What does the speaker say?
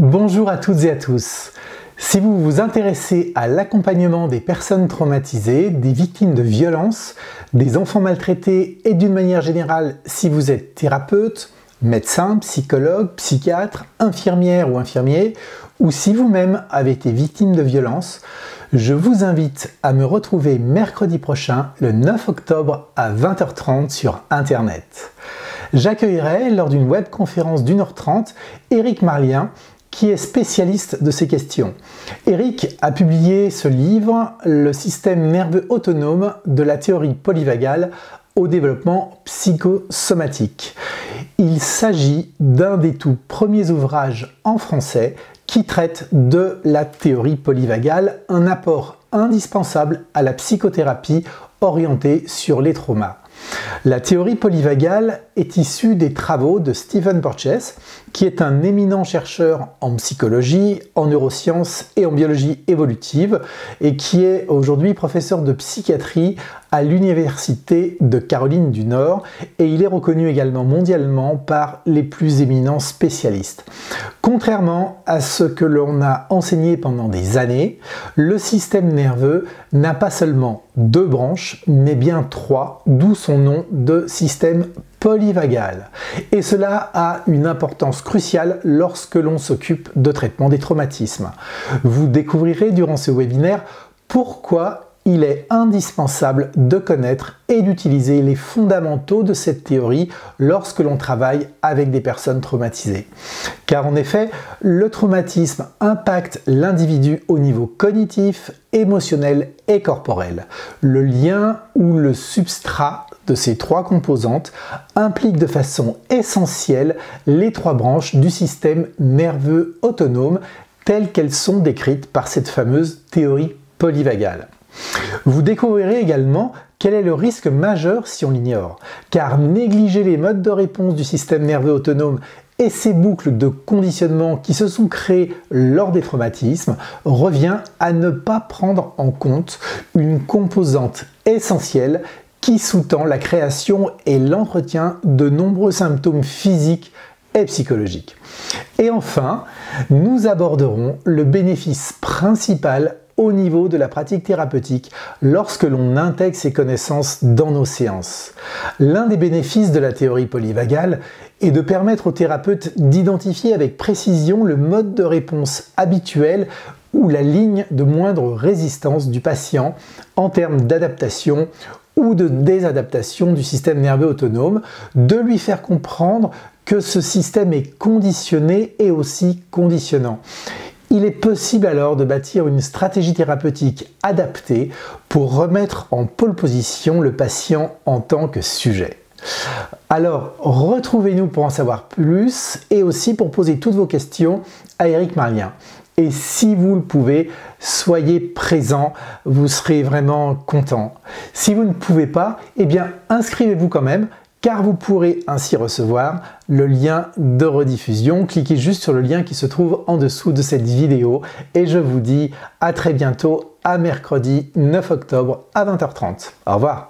Bonjour à toutes et à tous. Si vous vous intéressez à l'accompagnement des personnes traumatisées, des victimes de violences, des enfants maltraités et d'une manière générale, si vous êtes thérapeute, médecin, psychologue, psychiatre, infirmière ou infirmier, ou si vous-même avez été victime de violences, je vous invite à me retrouver mercredi prochain, le 9 octobre à 20h30 sur Internet. J'accueillerai lors d'une webconférence d'1h30 Éric Marlien, qui est spécialiste de ces questions. Éric a publié ce livre, Le système nerveux autonome de la théorie polyvagale au développement psychosomatique. Il s'agit d'un des tout premiers ouvrages en français qui traite de la théorie polyvagale, un apport indispensable à la psychothérapie orientée sur les traumas. La théorie polyvagale est issue des travaux de Stephen Porges, qui est un éminent chercheur en psychologie, en neurosciences et en biologie évolutive, et qui est aujourd'hui professeur de psychiatrie à l'Université de Caroline du Nord, et il est reconnu également mondialement par les plus éminents spécialistes. Contrairement à ce que l'on a enseigné pendant des années, le système nerveux n'a pas seulement deux branches, mais bien trois, d'où son nom de système polyvagal. Et cela a une importance cruciale lorsque l'on s'occupe de traitement des traumatismes. Vous découvrirez durant ce webinaire pourquoi il est indispensable de connaître et d'utiliser les fondamentaux de cette théorie lorsque l'on travaille avec des personnes traumatisées. Car en effet, le traumatisme impacte l'individu au niveau cognitif, émotionnel et corporel. Le lien ou le substrat de ces trois composantes implique de façon essentielle les trois branches du système nerveux autonome telles qu'elles sont décrites par cette fameuse théorie polyvagale. Vous découvrirez également quel est le risque majeur si on l'ignore, car négliger les modes de réponse du système nerveux autonome et ces boucles de conditionnement qui se sont créées lors des traumatismes revient à ne pas prendre en compte une composante essentielle qui sous-tend la création et l'entretien de nombreux symptômes physiques et psychologiques. Et enfin, nous aborderons le bénéfice principal au niveau de la pratique thérapeutique lorsque l'on intègre ces connaissances dans nos séances. L'un des bénéfices de la théorie polyvagale est de permettre aux thérapeutes d'identifier avec précision le mode de réponse habituel ou la ligne de moindre résistance du patient en termes d'adaptation ou de désadaptation du système nerveux autonome, de lui faire comprendre que ce système est conditionné et aussi conditionnant. Il est possible alors de bâtir une stratégie thérapeutique adaptée pour remettre en pole position le patient en tant que sujet. Alors, retrouvez-nous pour en savoir plus et aussi pour poser toutes vos questions à Éric Marlien. Et si vous le pouvez, soyez présent, vous serez vraiment content. Si vous ne pouvez pas, eh bien inscrivez-vous quand même, car vous pourrez ainsi recevoir le lien de rediffusion. Cliquez juste sur le lien qui se trouve en dessous de cette vidéo et je vous dis à très bientôt, à mercredi 9 octobre à 20h30. Au revoir.